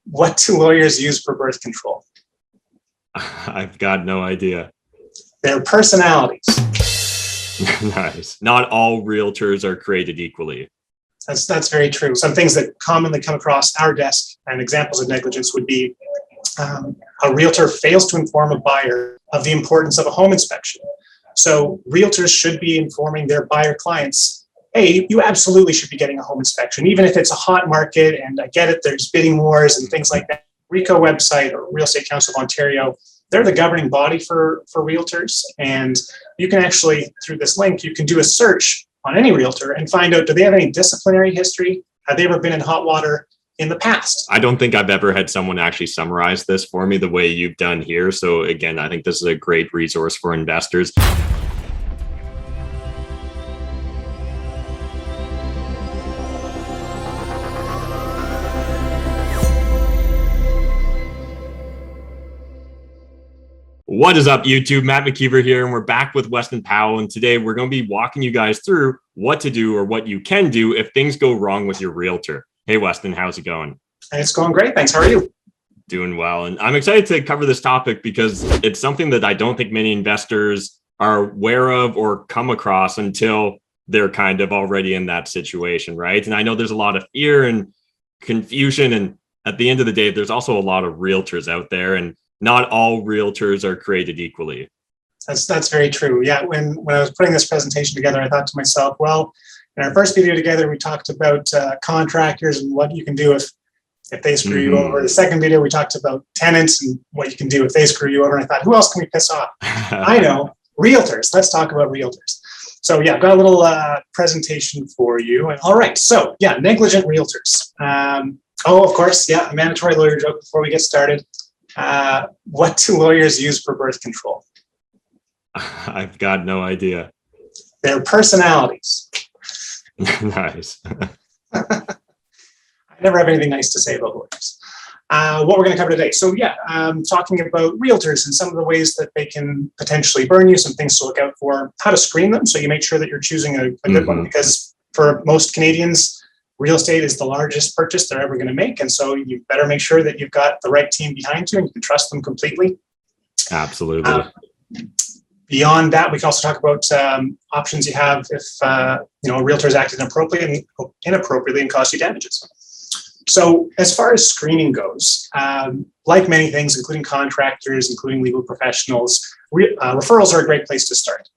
What do lawyers use for birth control? I've got no idea. Their personalities. Nice. Not all realtors are created equally. That's very true. Some things that commonly come across our desk and examples of negligence would be a realtor fails to inform a buyer of the importance of a home inspection. So realtors should be informing their buyer clients, hey, you absolutely should be getting a home inspection, even if it's a hot market, and I get it, there's bidding wars and things like that. RECO website or Real Estate Council of Ontario, they're the governing body for realtors. And you can actually, through this link, you can do a search on any realtor and find out, do they have any disciplinary history? Have they ever been in hot water in the past? I don't think I've ever had someone actually summarize this for me the way you've done here. So again, I think this is a great resource for investors. What is up, YouTube? Matt McKeever here, and we're back with Weston Powell. And today we're going to be walking you guys through what to do or what you can do if things go wrong with your realtor. Hey, Weston, how's it going? It's going great. Thanks. How are you? Doing well. And I'm excited to cover this topic because it's something that I don't think many investors are aware of or come across until they're kind of already in that situation, right? And I know there's a lot of fear and confusion. And at the end of the day, there's also a lot of realtors out there, and not all realtors are created equally. That's very true. Yeah, when I was putting this presentation together, I thought to myself, well, in our first video together, we talked about contractors and what you can do if they screw you over. The second video, we talked about tenants and what you can do if they screw you over. And I thought, who else can we piss off? I know, realtors. Let's talk about realtors. So yeah, I've got a little presentation for you. All right, so yeah, negligent realtors. Of course, yeah, a mandatory lawyer joke before we get started. What do lawyers use for birth control? I've got no idea. Their personalities. Nice. I never have anything nice to say about lawyers. What we're going to cover today. So yeah, talking about realtors and some of the ways that they can potentially burn you, some things to look out for, how to screen them so you make sure that you're choosing a good one, because for most Canadians, real estate is the largest purchase they're ever going to make. And so you better make sure that you've got the right team behind you and you can trust them completely. Absolutely. Beyond that, we can also talk about options you have if a realtor is acting inappropriately and cause you damages. So as far as screening goes, like many things, including contractors, including legal professionals, referrals are a great place to start.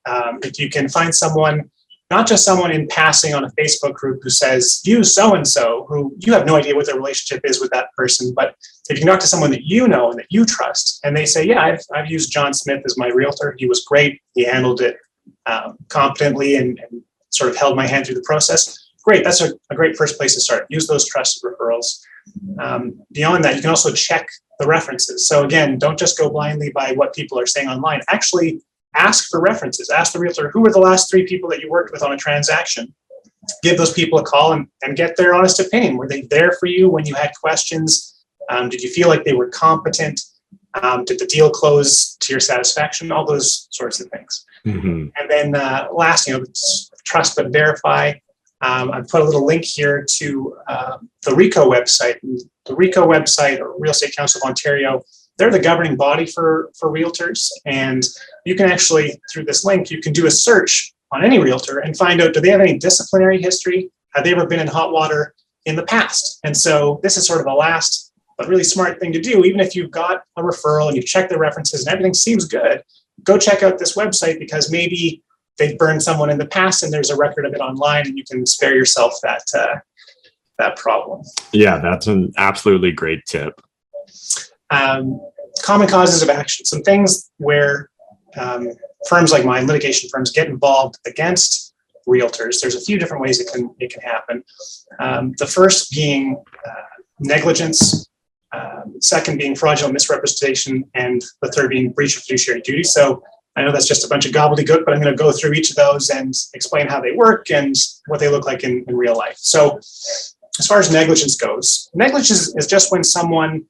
If you can find someone, not just someone in passing on a Facebook group who says, use so-and-so, who you have no idea what their relationship is with that person. But if you can talk to someone that you know and that you trust, and they say, yeah, I've used John Smith as my realtor. He was great. He handled it competently and sort of held my hand through the process. Great. That's a great first place to start. Use those trusted referrals. Beyond that, you can also check the references. So again, don't just go blindly by what people are saying online. Actually, ask for references. Ask the realtor, who were the last 3 people that you worked with on a transaction? Give those people a call and get their honest opinion. Were they there for you when you had questions? Did you feel like they were competent? Did the deal close to your satisfaction? All those sorts of things. And then last, trust but verify. I've put a little link here to the RECO website. The RECO website, or Real Estate Council of Ontario, they're the governing body for realtors. And you can actually, through this link, you can do a search on any realtor and find out, do they have any disciplinary history? Have they ever been in hot water in the past? And so this is sort of a last but really smart thing to do. Even if you've got a referral and you've checked the references and everything seems good, go check out this website, because maybe they've burned someone in the past and there's a record of it online, and you can spare yourself that problem. Yeah, that's an absolutely great tip. Common causes of action, some things where firms like mine, litigation firms, get involved against realtors. There's a few different ways it can happen. The first being negligence, second being fraudulent misrepresentation, and the third being breach of fiduciary duty. So I know that's just a bunch of gobbledygook, but I'm going to go through each of those and explain how they work and what they look like in real life. So as far as negligence goes, negligence is just when someone,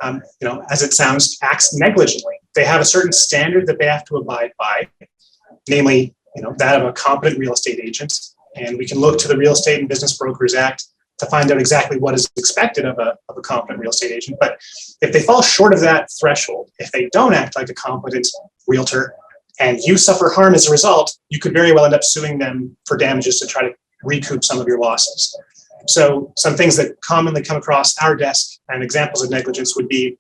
as it sounds, acts negligently. They have a certain standard that they have to abide by, namely, that of a competent real estate agent. And we can look to the Real Estate and Business Brokers Act to find out exactly what is expected of a competent real estate agent. But if they fall short of that threshold, if they don't act like a competent realtor and you suffer harm as a result, you could very well end up suing them for damages to try to recoup some of your losses. So some things that commonly come across our desk and examples of negligence would be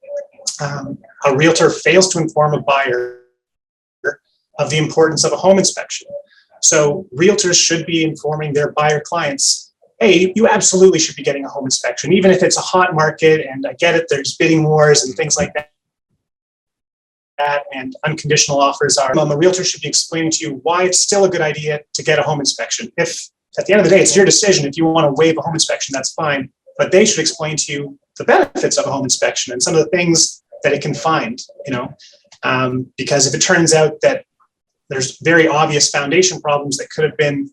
a realtor fails to inform a buyer of the importance of a home inspection. So realtors should be informing their buyer clients, hey, you absolutely should be getting a home inspection, even if it's a hot market, and I get it, there's bidding wars and things like that, and unconditional offers are. A realtor should be explaining to you why it's still a good idea to get a home inspection. If at the end of the day, it's your decision. If you want to waive a home inspection, that's fine, but they should explain to you the benefits of a home inspection and some of the things that it can find, because if it turns out that there's very obvious foundation problems that could have been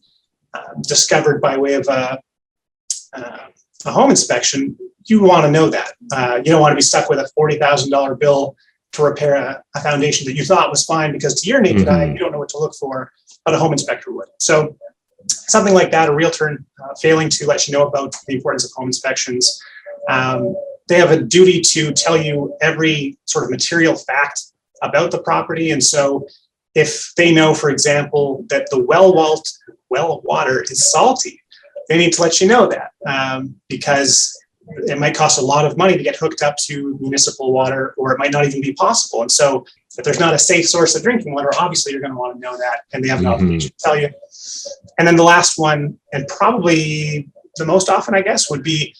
discovered by way of a home inspection, you want to know that. You don't want to be stuck with a $40,000 bill to repair a foundation that you thought was fine, because to your naked eye, you don't know what to look for, but a home inspector would. So something like that, a realtor failing to let you know about the importance of home inspections. They have a duty to tell you every sort of material fact about the property. And so if they know, for example, that the well water is salty, they need to let you know that, because it might cost a lot of money to get hooked up to municipal water, or it might not even be possible. And so if there's not a safe source of drinking water, obviously you're going to want to know that, and they have an obligation to tell you. And then the last one, and probably the most often, I guess, would be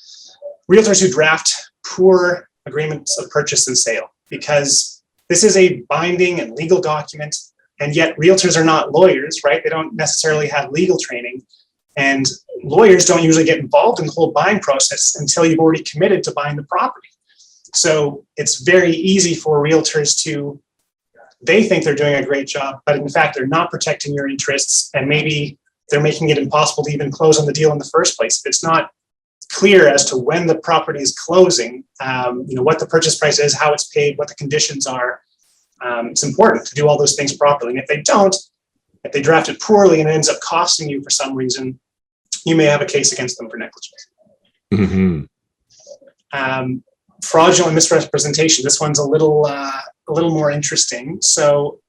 realtors who draft poor agreements of purchase and sale, because this is a binding and legal document, and yet realtors are not lawyers, right? They don't necessarily have legal training, and lawyers don't usually get involved in the whole buying process until you've already committed to buying the property. So it's very easy for realtors to, they think they're doing a great job, but in fact, they're not protecting your interests, and maybe they're making it impossible to even close on the deal in the first place. If it's not clear as to when the property is closing, what the purchase price is, how it's paid, what the conditions are, it's important to do all those things properly. And if they don't, if they draft it poorly and it ends up costing you for some reason, you may have a case against them for negligence. Fraudulent misrepresentation. This one's a little more interesting. So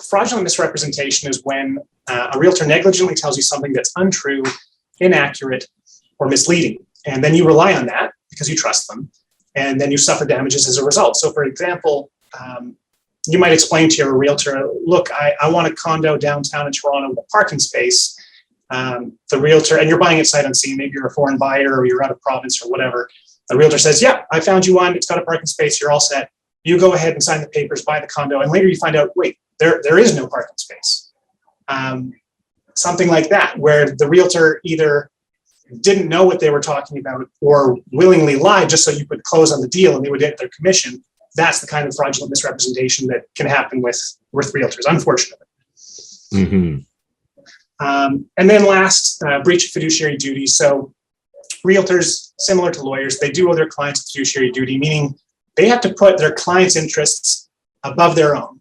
fraudulent misrepresentation is when a realtor negligently tells you something that's untrue, inaccurate, or misleading. And then you rely on that because you trust them, and then you suffer damages as a result. So for example, you might explain to your realtor, look, I want a condo downtown in Toronto with a parking space. The realtor, and you're buying it sight unseen, maybe you're a foreign buyer or you're out of province or whatever. The realtor says, yeah, I found you one, it's got a parking space, you're all set. You go ahead and sign the papers, buy the condo, and later you find out, wait, there is no parking space. Something like that, where the realtor either didn't know what they were talking about or willingly lied just so you could close on the deal and they would get their commission. That's the kind of fraudulent misrepresentation that can happen with realtors, unfortunately. And then last, breach of fiduciary duty. So realtors, similar to lawyers, they do owe their clients a fiduciary duty, meaning they have to put their clients' interests above their own.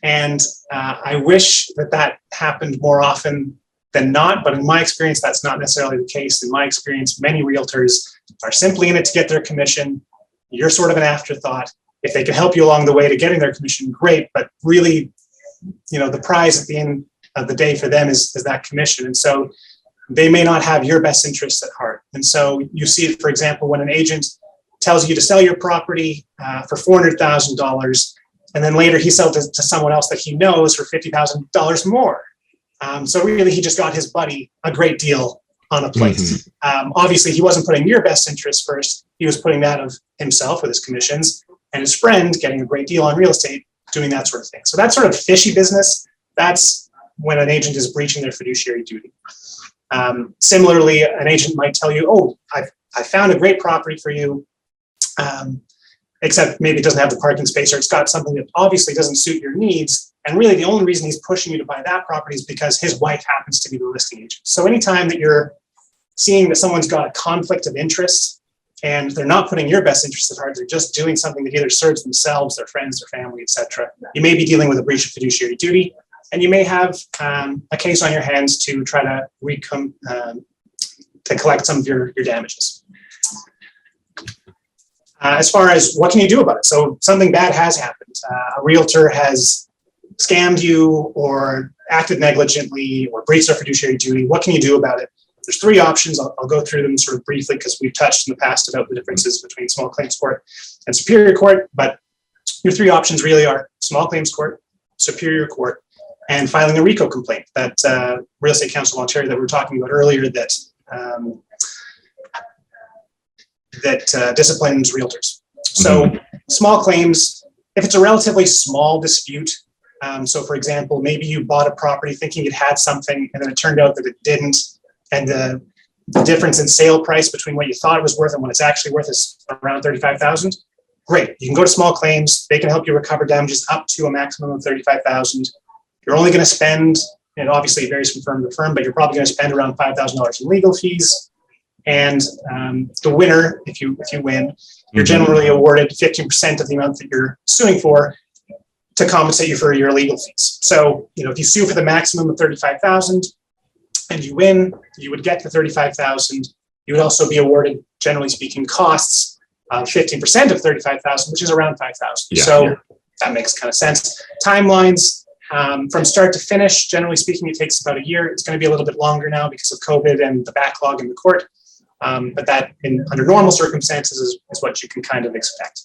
And I wish that happened more often than not, but in my experience, that's not necessarily the case. In my experience, many realtors are simply in it to get their commission. You're sort of an afterthought. If they can help you along the way to getting their commission, great. But really, the prize at the end of the day for them is that commission. And so they may not have your best interests at heart. And so you see it, for example, when an agent tells you to sell your property for $400,000, and then later he sells it to someone else that he knows for $50,000 more. So really, he just got his buddy a great deal on a place. Obviously, he wasn't putting your best interest first. He was putting that of himself with his commissions, and his friend getting a great deal on real estate, doing that sort of thing. So that sort of fishy business, that's when an agent is breaching their fiduciary duty. Similarly, an agent might tell you, oh, I found a great property for you, except maybe it doesn't have the parking space, or it's got something that obviously doesn't suit your needs. And really the only reason he's pushing you to buy that property is because his wife happens to be the listing agent. So anytime that you're seeing that someone's got a conflict of interest and they're not putting your best interests at heart, they're just doing something that either serves themselves, their friends, their family, etc., you may be dealing with a breach of fiduciary duty, and you may have a case on your hands to try to to collect some of your damages. As far as what can you do about it? So something bad has happened. A realtor has scammed you or acted negligently or breached their fiduciary duty. What can you do about it? There's three options. I'll go through them sort of briefly because we've touched in the past about the differences between small claims court and superior court. But your three options really are small claims court, superior court, and filing a RICO complaint. That Real Estate Council of Ontario that we were talking about earlier that disciplines realtors. So small claims, if it's a relatively small dispute, so for example, maybe you bought a property thinking it had something and then it turned out that it didn't, and the difference in sale price between what you thought it was worth and what it's actually worth is around $35,000. Great, you can go to small claims. They can help you recover damages up to a maximum of $35,000. You're only going to spend, and obviously it varies from firm to firm, but you're probably going to spend around $5,000 in legal fees. And the winner, if you win, you're generally awarded 15% of the amount that you're suing for to compensate you for your legal fees. So, if you sue for the maximum of $35,000 and you win, you would get the $35,000. You would also be awarded, generally speaking, costs of 15% of $35,000, which is around $5,000. Yeah, so that makes kind of sense. Timelines from start to finish, generally speaking, it takes about a year. It's going to be a little bit longer now because of COVID and the backlog in the court. But that, under normal circumstances, is what you can kind of expect.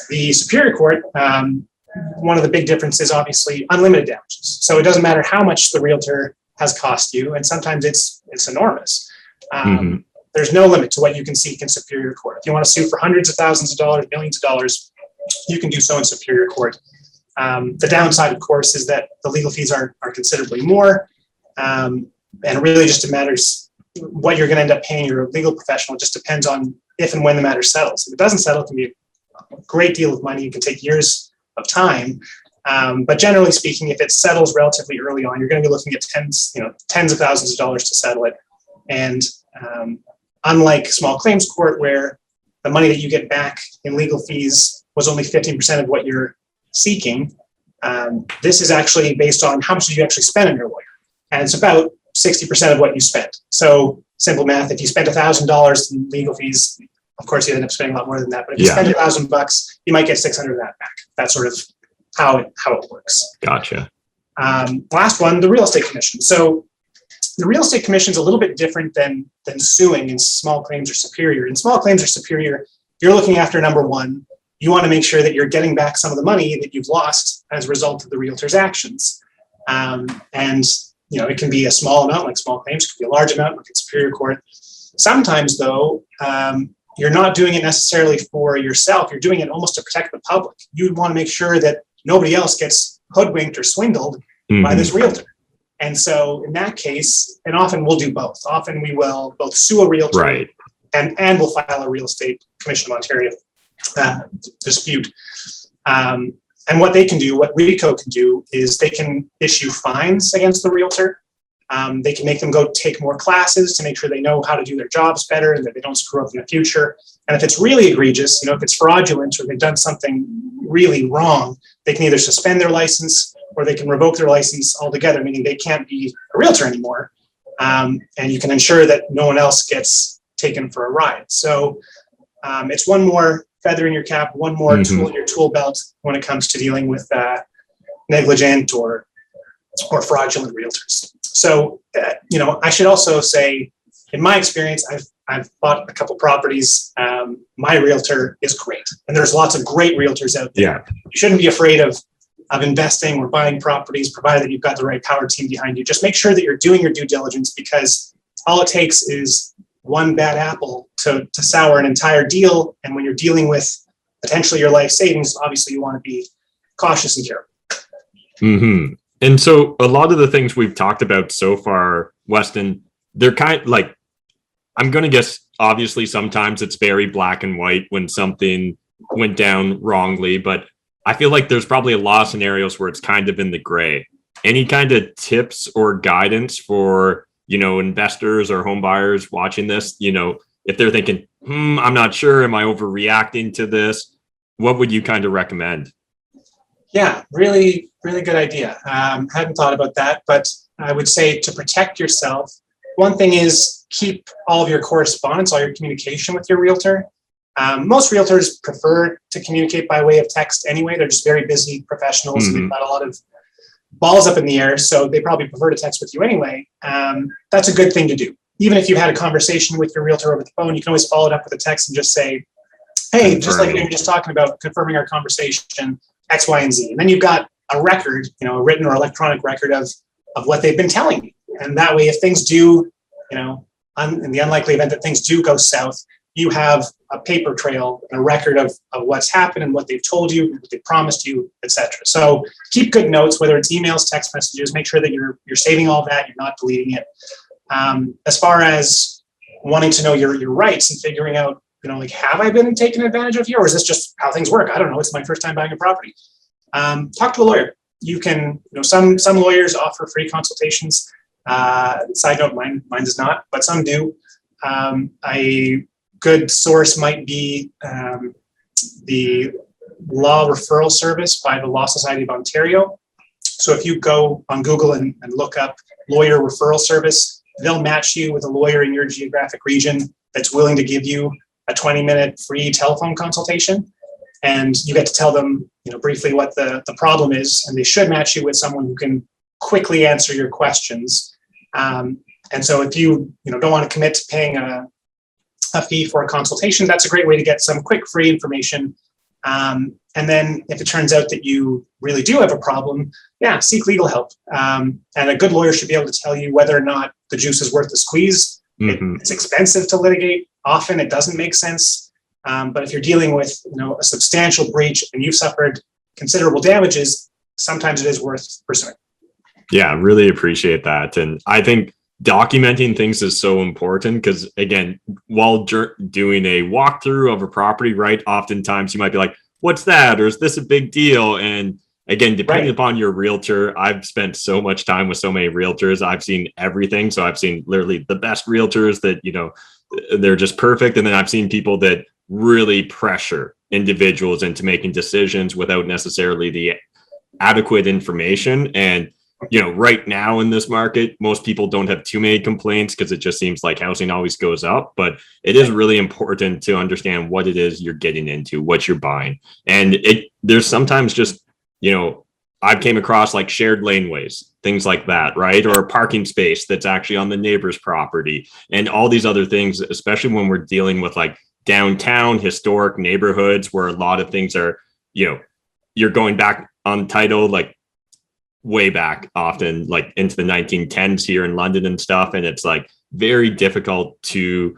The superior court, one of the big differences, obviously, unlimited damages. So it doesn't matter how much the realtor has cost you, and sometimes it's enormous. There's no limit to what you can seek in superior court. If you want to sue for hundreds of thousands of dollars, millions of dollars, you can do so in superior court. The downside, of course, is that the legal fees are considerably more, and it really just matters what you're going to end up paying your legal professional. It just depends on if and when the matter settles. If it doesn't settle, it can be a great deal of money. It can take years of time. But generally speaking, if it settles relatively early on, you're going to be looking at tens of thousands of dollars to settle it. And unlike small claims court, where the money that you get back in legal fees was only 15% of what you're seeking, this is actually based on how much did you actually spend on your lawyer. And it's about 60% of what you spent. So simple math, if you spent $1,000 in legal fees, of course you end up spending a lot more than that. But if you spend $1,000, you might get 600 of that back. That's sort of how it works. Gotcha. Last one, the real estate commission. So the real estate commission is a little bit different than suing in small claims or superior. In small claims or superior, you're looking after number one. You want to make sure that you're getting back some of the money that you've lost as a result of the realtor's actions. And it can be a small amount, like small claims. It can be a large amount, like in superior court. Sometimes, though, you're not doing it necessarily for yourself. You're doing it almost to protect the public. You want to make sure that nobody else gets hoodwinked or swindled by this realtor. And so in that case, and often we'll do both. Often we will both sue a realtor and we'll file a Real Estate Commission of Ontario dispute. And what they can do, what RICO can do, is they can issue fines against the realtor. They can make them go take more classes to make sure they know how to do their jobs better and that they don't screw up in the future. And if it's really egregious, if it's fraudulent or they've done something really wrong, they can either suspend their license or they can revoke their license altogether, meaning they can't be a realtor anymore. And you can ensure that no one else gets taken for a ride. So it's one more feather in your cap, one more tool in your tool belt when it comes to dealing with negligent or fraudulent realtors. So, I should also say, in my experience, I've bought a couple properties. My realtor is great, and there's lots of great realtors out there. Yeah. You shouldn't be afraid of investing or buying properties, provided that you've got the right power team behind you. Just make sure that you're doing your due diligence, because all it takes is one bad apple to sour an entire deal. And when you're dealing with potentially your life savings, obviously you want to be cautious and careful. And so a lot of the things we've talked about so far, Weston, they're kind of like, I'm going to guess, obviously, sometimes it's very black and white when something went down wrongly, but I feel like there's probably a lot of scenarios where it's kind of in the gray. Any kind of tips or guidance for, investors or home buyers watching this, if they're thinking, I'm not sure, am I overreacting to this? What would you kind of recommend? Yeah, really, really good idea. Hadn't thought about that, but I would say to protect yourself, one thing is keep all of your correspondence, all your communication with your realtor Most realtors prefer to communicate by way of text anyway. They're just very busy professionals and they've got a lot of balls up in the air, so they probably prefer to text with you anyway. That's a good thing to do. Even if you've had a conversation with your realtor over the phone, you can always follow it up with a text and just say, hey, just like we were just talking about, confirming our conversation, X, Y, and Z. And then you've got a record, a written or electronic record of what they've been telling you. And that way, if things do, in the unlikely event that things do go south, you have a paper trail, a record of what's happened and what they've told you, what they promised you, etc. So keep good notes, whether it's emails, text messages, make sure that you're saving all that, you're not deleting it. As far as wanting to know your rights and figuring out, have I been taken advantage of here, or is this just how things work? I don't know. It's my first time buying a property. Talk to a lawyer. You can, some lawyers offer free consultations. Side note, mine does not, but some do. A good source might be the Law Referral Service by the Law Society of Ontario. So if you go on Google and look up Lawyer Referral Service, they'll match you with a lawyer in your geographic region that's willing to give you a 20-minute free telephone consultation. And you get to tell them, briefly what the problem is, and they should match you with someone who can quickly answer your questions. And so if you don't want to commit to paying a fee for a consultation, that's a great way to get some quick free information. And then if it turns out that you really do have a problem, seek legal help. And a good lawyer should be able to tell you whether or not the juice is worth the squeeze. It's expensive to litigate. Often it doesn't make sense. But if you're dealing with a substantial breach and you've suffered considerable damages, sometimes it is worth pursuing. Yeah, really appreciate that. And I think documenting things is so important because, again, while doing a walkthrough of a property, right, oftentimes you might be like, what's that? Or is this a big deal? And again, depending upon your realtor, I've spent so much time with so many realtors. I've seen everything. So I've seen literally the best realtors that, they're just perfect. And then I've seen people that really pressure individuals into making decisions without necessarily the adequate information. And right now in this market, most people don't have too many complaints because it just seems like housing always goes up. But it is really important to understand what it is you're getting into, what you're buying. And there's sometimes just, I've came across like shared laneways, things like that, right? Or a parking space that's actually on the neighbor's property and all these other things, especially when we're dealing with like downtown historic neighborhoods where a lot of things are, you're going back on title, like way back often, like into the 1910s here in London and stuff. And it's like very difficult to,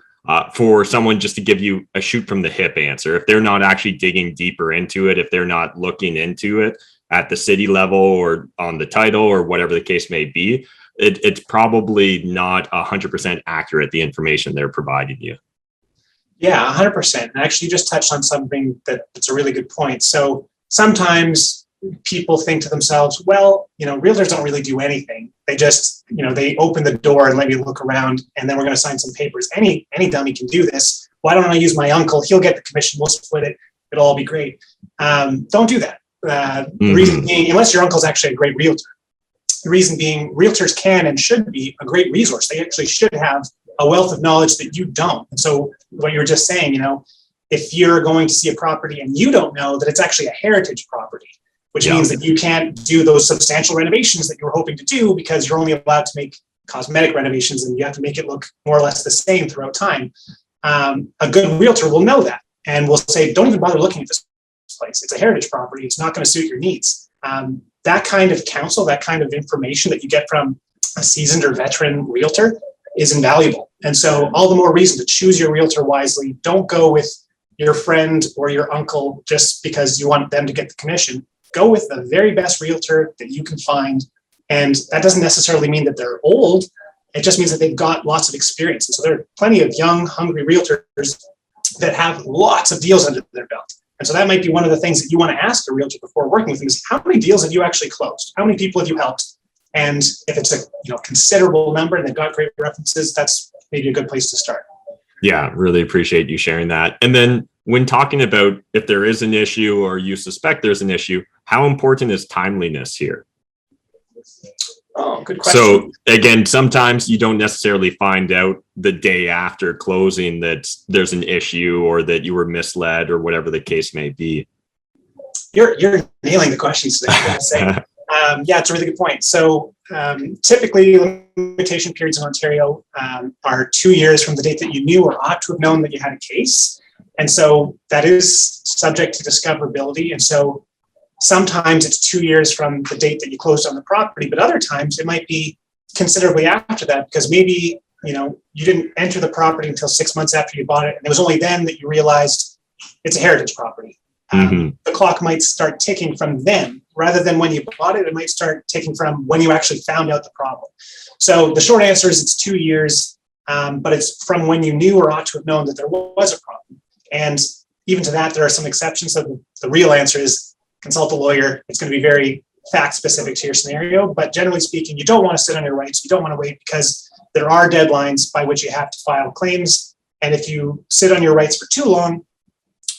for someone just to give you a shoot from the hip answer. If they're not actually digging deeper into it, if they're not looking into it at the city level or on the title or whatever the case may be, it's probably not 100% accurate, the information they're providing you. Yeah, 100%. And actually, you just touched on something that's a really good point. So sometimes people think to themselves, well, realtors don't really do anything. They just, they open the door and let me look around, and then we're going to sign some papers. Any dummy can do this. Why don't I use my uncle? He'll get the commission. We'll split it. It'll all be great. Don't do that. The reason being, unless your uncle's actually a great realtor, the reason being, realtors can and should be a great resource. They actually should have a wealth of knowledge that you don't. And so what you were just saying, if you're going to see a property and you don't know that it's actually a heritage property, which means that you can't do those substantial renovations that you were hoping to do because you're only allowed to make cosmetic renovations and you have to make it look more or less the same throughout time. A good realtor will know that and will say, don't even bother looking at this place. It's a heritage property. It's not going to suit your needs. That kind of counsel, that kind of information that you get from a seasoned or veteran realtor is invaluable. And so all the more reason to choose your realtor wisely. Don't go with your friend or your uncle just because you want them to get the commission. Go with the very best realtor that you can find. And that doesn't necessarily mean that they're old. It just means that they've got lots of experience. And so there are plenty of young, hungry realtors that have lots of deals under their belt. And so that might be one of the things that you want to ask a realtor before working with them is, how many deals have you actually closed? How many people have you helped? And if it's a considerable number and they've got great references, that's maybe a good place to start. Yeah, really appreciate you sharing that. And then when talking about if there is an issue or you suspect there's an issue, how important is timeliness here? Oh, good question. So again, sometimes you don't necessarily find out the day after closing that there's an issue or that you were misled or whatever the case may be. You're nailing the questions today, I gotta say. Yeah, it's a really good point. So typically limitation periods in Ontario are 2 years from the date that you knew or ought to have known that you had a case. And so that is subject to discoverability. And so sometimes it's 2 years from the date that you closed on the property, but other times it might be considerably after that, because maybe, you didn't enter the property until 6 months after you bought it. And it was only then that you realized it's a heritage property. The clock might start ticking from then rather than when you bought it. It might start ticking from when you actually found out the problem. So the short answer is it's 2 years, but it's from when you knew or ought to have known that there was a problem. And even to that, there are some exceptions. So the real answer is consult a lawyer. It's going to be very fact specific to your scenario. But generally speaking, you don't want to sit on your rights. You don't want to wait because there are deadlines by which you have to file claims. And if you sit on your rights for too long,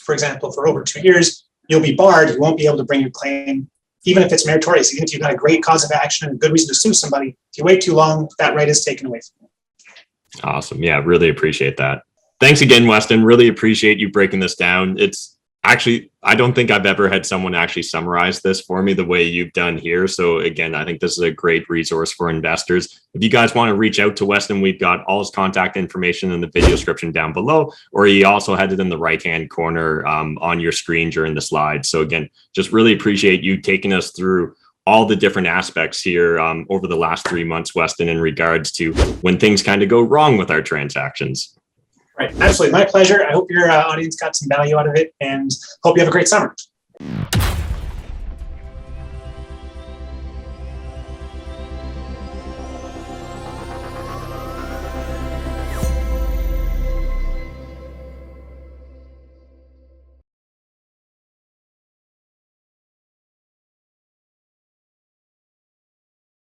for example, for over 2 years, you'll be barred. You won't be able to bring your claim, even if it's meritorious, even if you've got a great cause of action and a good reason to sue somebody. If you wait too long, that right is taken away from you. Awesome. Yeah, really appreciate that. Thanks again, Weston. Really appreciate you breaking this down. It's actually, I don't think I've ever had someone actually summarize this for me the way you've done here. So again, I think this is a great resource for investors. If you guys want to reach out to Weston, we've got all his contact information in the video description down below, or he also had it in the right-hand corner on your screen during the slide. So again, just really appreciate you taking us through all the different aspects here over the last 3 months, Weston, in regards to when things kind of go wrong with our transactions. Right. Absolutely. My pleasure. I hope your audience got some value out of it and hope you have a great summer.